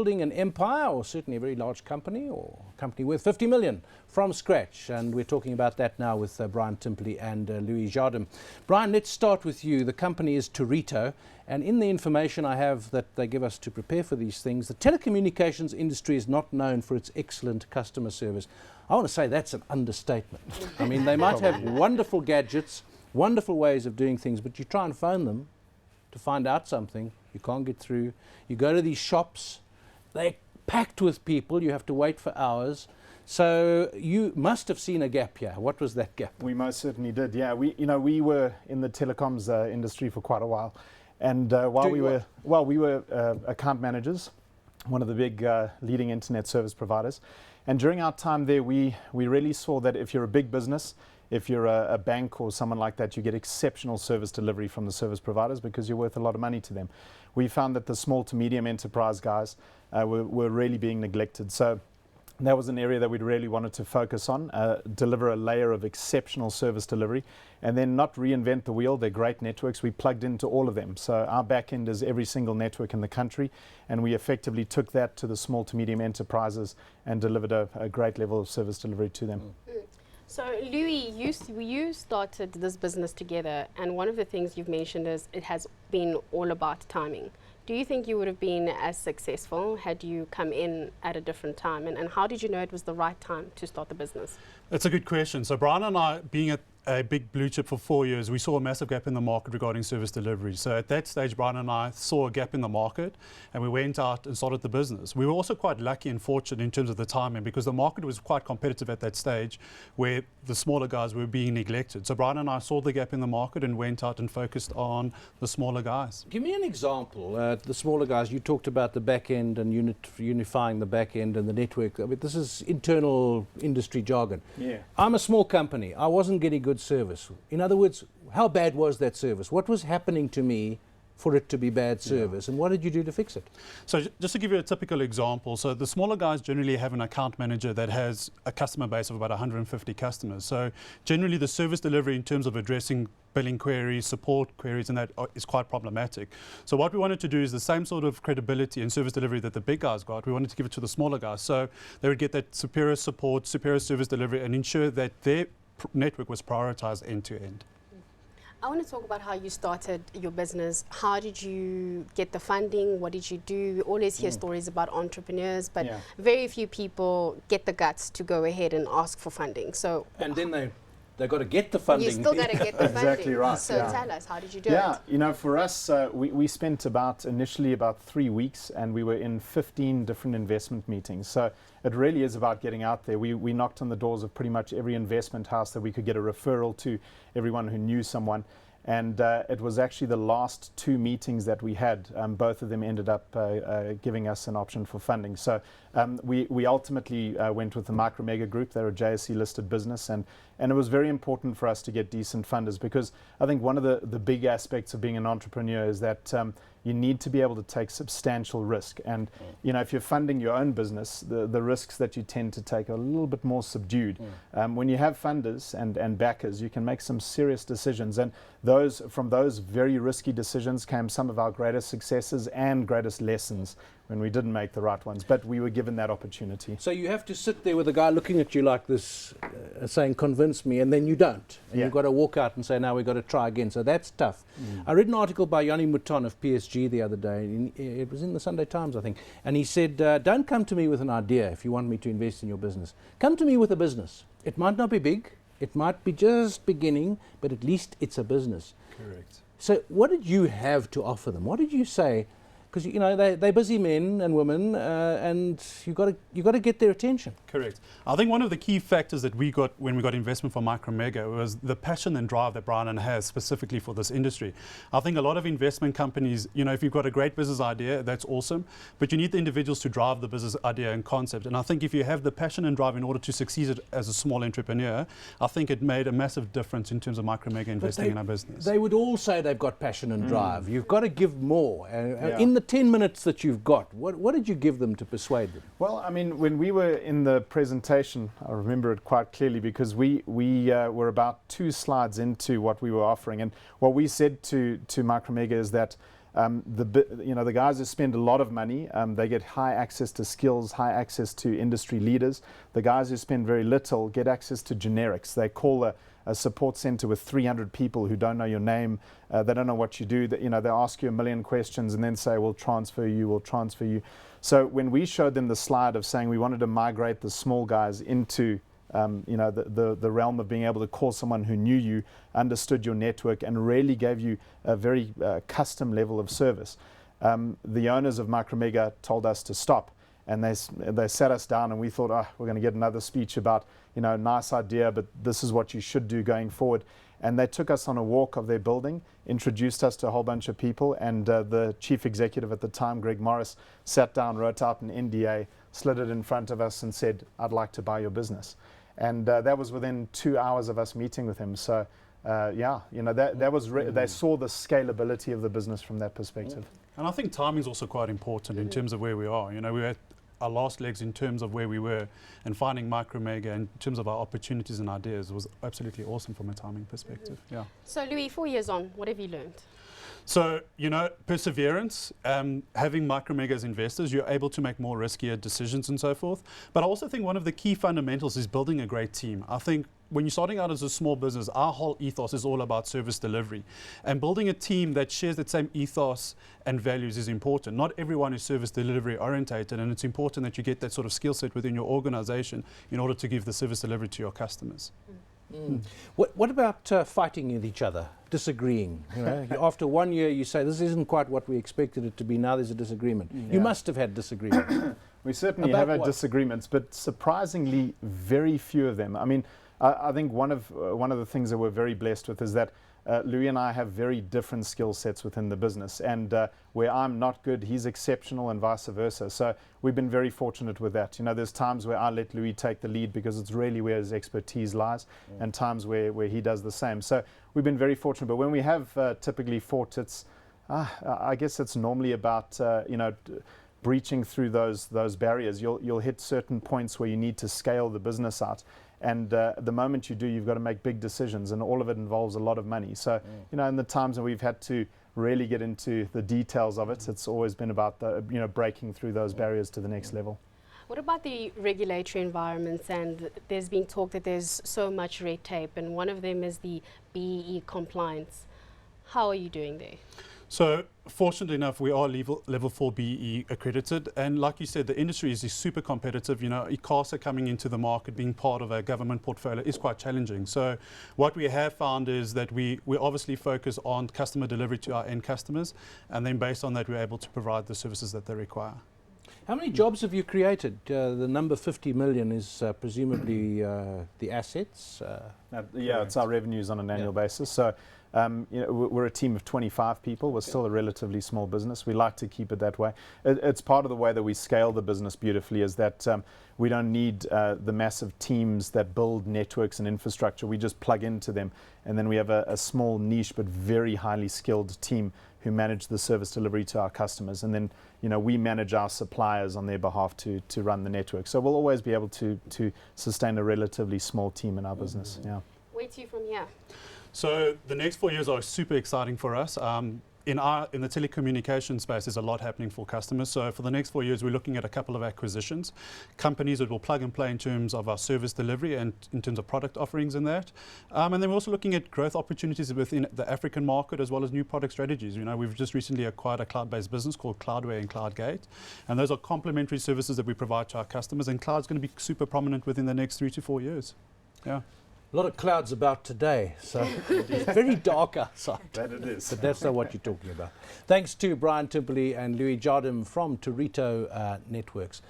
building an empire, or certainly a very large company, or a company worth 50 million from scratch. And we're talking about that now with Brian Timperley and Louis Jardim. Brian, let's start with you. The company is Turrito, and in the information I have that they give us to prepare for these things, the telecommunications industry is not known for its excellent customer service. I want to say that's an understatement. I mean, they might have wonderful gadgets, wonderful ways of doing things, but you try and phone them to find out something, you can't get through. You go to these shops, they're packed with people, you have to wait for hours. So you must have seen a gap here. What was that gap? We most certainly did, yeah. We were in the telecoms industry for quite a while. And while we were account managers, one of the big leading internet service providers. And during our time there, we really saw that if you're a big business, if you're a bank or someone like that, you get exceptional service delivery from the service providers because you're worth a lot of money to them. We found that the small to medium enterprise guys were really being neglected. So that was an area that we really wanted to focus on, deliver a layer of exceptional service delivery, and then not reinvent the wheel. They're great networks. We plugged into all of them. So our back end is every single network in the country, and we effectively took that to the small to medium enterprises and delivered a great level of service delivery to them. So Louis, you started this business together, and one of the things you've mentioned is it has been all about timing. Do you think you would have been as successful had you come in at a different time? And how did you know it was the right time to start the business? That's a good question. So Brian and I, being at a big blue chip for 4 years, we saw a massive gap in the market regarding service delivery. So at that stage, Brian and I saw a gap in the market, and we went out and started the business. We were also quite lucky and fortunate in terms of the timing, because the market was quite competitive at that stage where the smaller guys were being neglected. So Brian and I saw the gap in the market and went out and focused on the smaller guys. Give me an example. The smaller guys, you talked about the back end and unifying the back end and the network. I mean, this is internal industry jargon. Yeah. I'm a small company. I wasn't getting good service. In other words, how bad was that service? What was happening to me for it to be bad service, and what did you do to fix it? So just to give you a typical example, so the smaller guys generally have an account manager that has a customer base of about 150 customers. So generally the service delivery in terms of addressing billing queries, support queries, and that is quite problematic. So what we wanted to do is the same sort of credibility and service delivery that the big guys got, we wanted to give it to the smaller guys. So they would get that superior support, superior service delivery, and ensure that their network was prioritized end to end. I want to talk about how you started your business. How did you get the funding? What did you do? We always hear stories about entrepreneurs, but very few people get the guts to go ahead and ask for funding. So, and then they got to get the funding. You still got to get the funding. Exactly right. So tell us, how did you do it? Yeah, you know, for us, we spent initially about 3 weeks, and we were in 15 different investment meetings. So it really is about getting out there. We knocked on the doors of pretty much every investment house that we could get a referral to, everyone who knew someone. And it was actually the last 2 meetings that we had. Both of them ended up giving us an option for funding. So we ultimately went with the Micro Mega Group. They're a JSE listed business, and it was very important for us to get decent funders, because I think one of the big aspects of being an entrepreneur is that you need to be able to take substantial risk. And you know, if you're funding your own business, the risks that you tend to take are a little bit more subdued. When you have funders and backers, you can make some serious decisions, and from those very risky decisions came some of our greatest successes and greatest lessons when we didn't make the right ones, but we were given that opportunity. So you have to sit there with a guy looking at you like this, saying, convince me, and then you don't. And you've got to walk out and say, now we've got to try again. So that's tough. I read an article by Yanni Mouton of PSG the other day. It was in the Sunday Times, I think. And he said, don't come to me with an idea if you want me to invest in your business. Come to me with a business. It might not be big. It might be just beginning, but at least it's a business. Correct. So what did you have to offer them? What did you say? Because you know they're busy men and women, and you got to get their attention. Correct. I think one of the key factors that we got when we got investment from Micro Mega was the passion and drive that Brian has specifically for this industry. I think a lot of investment companies, you know, if you've got a great business idea, that's awesome, but you need the individuals to drive the business idea and concept. And I think if you have the passion and drive in order to succeed as a small entrepreneur, I think it made a massive difference in terms of Micro Mega investing in our business. They would all say they've got passion and drive. You've got to give more. In the 10 minutes that you've got, what did you give them to persuade them? Well, I mean, when we were in the presentation, I remember it quite clearly, because we were about 2 slides into what we were offering, and what we said to Micro Mega is that The guys who spend a lot of money, they get high access to skills, high access to industry leaders. The guys who spend very little get access to generics. They call a support center with 300 people who don't know your name. They don't know what you do. They ask you a million questions and then say, we'll transfer you. So when we showed them the slide of saying we wanted to migrate the small guys into the realm of being able to call someone who knew you, understood your network, and really gave you a very custom level of service. The owners of Micromega told us to stop, and they sat us down, and we thought, we're going to get another speech about, nice idea, but this is what you should do going forward. And they took us on a walk of their building, introduced us to a whole bunch of people, and the chief executive at the time, Greg Morris, sat down, wrote out an NDA, slid it in front of us and said, I'd like to buy your business. And that was within 2 hours of us meeting with him. So, that was they saw the scalability of the business from that perspective. And I think timing is also quite important in terms of where we are. We're at our last legs in terms of where we were, and finding Micromega in terms of our opportunities and ideas was absolutely awesome from a timing perspective. Yeah. So, Louis, 4 years on, what have you learned? So, perseverance, having Micromega as investors, you're able to make more riskier decisions and so forth. But I also think one of the key fundamentals is building a great team. I think when you're starting out as a small business, our whole ethos is all about service delivery. And building a team that shares that same ethos and values is important. Not everyone is service delivery orientated, and it's important that you get that sort of skill set within your organization in order to give the service delivery to your customers. What about fighting with each other, disagreeing? After 1 year, you say this isn't quite what we expected it to be. Now there's a disagreement. You must have had disagreements. We certainly have had disagreements, but surprisingly, very few of them. I mean, I think one of the things that we're very blessed with is that Louis and I have very different skill sets within the business, and where I'm not good, he's exceptional, and vice versa. So we've been very fortunate with that. There's times where I let Louis take the lead because it's really where his expertise lies, and times where he does the same. So we've been very fortunate. But when we have typically fought, it's I guess it's normally about breaching through those barriers. You'll hit certain points where you need to scale the business out. And the moment you do, you've got to make big decisions, and all of it involves a lot of money. So, in the times when we've had to really get into the details of it, it's always been about breaking through those barriers to the next level. What about the regulatory environments? And there's been talk that there's so much red tape, and one of them is the BEE compliance. How are you doing there? So fortunately enough, we are level 4 BE accredited, and like you said, the industry is super competitive. ICASA coming into the market, being part of a government portfolio, is quite challenging. So what we have found is that we obviously focus on customer delivery to our end customers, and then based on that, we're able to provide the services that they require. How many jobs have you created? The number 50 million is presumably the assets? It's our revenues on an annual basis. So. We're a team of 25 people. We're still a relatively small business. We like to keep it that way. It's part of the way that we scale the business beautifully, is that we don't need the massive teams that build networks and infrastructure. We just plug into them, and then we have a small niche but very highly skilled team who manage the service delivery to our customers. And then we manage our suppliers on their behalf to run the network. So we'll always be able to sustain a relatively small team in our business. Yeah. Where to from here? So the next 4 years are super exciting for us. In the telecommunication space, there's a lot happening for customers. So for the next 4 years, we're looking at a couple of acquisitions, companies that will plug and play in terms of our service delivery and in terms of product offerings in that. And then we're also looking at growth opportunities within the African market, as well as new product strategies. We've just recently acquired a cloud-based business called Cloudware and CloudGate, and those are complementary services that we provide to our customers. And cloud's going to be super prominent within the next 3 to 4 years. Yeah. A lot of clouds about today, so it's very dark outside. That it is. But that's not what you're talking about. Thanks to Brian Timperley and Louis Jardim from Turrito Networks.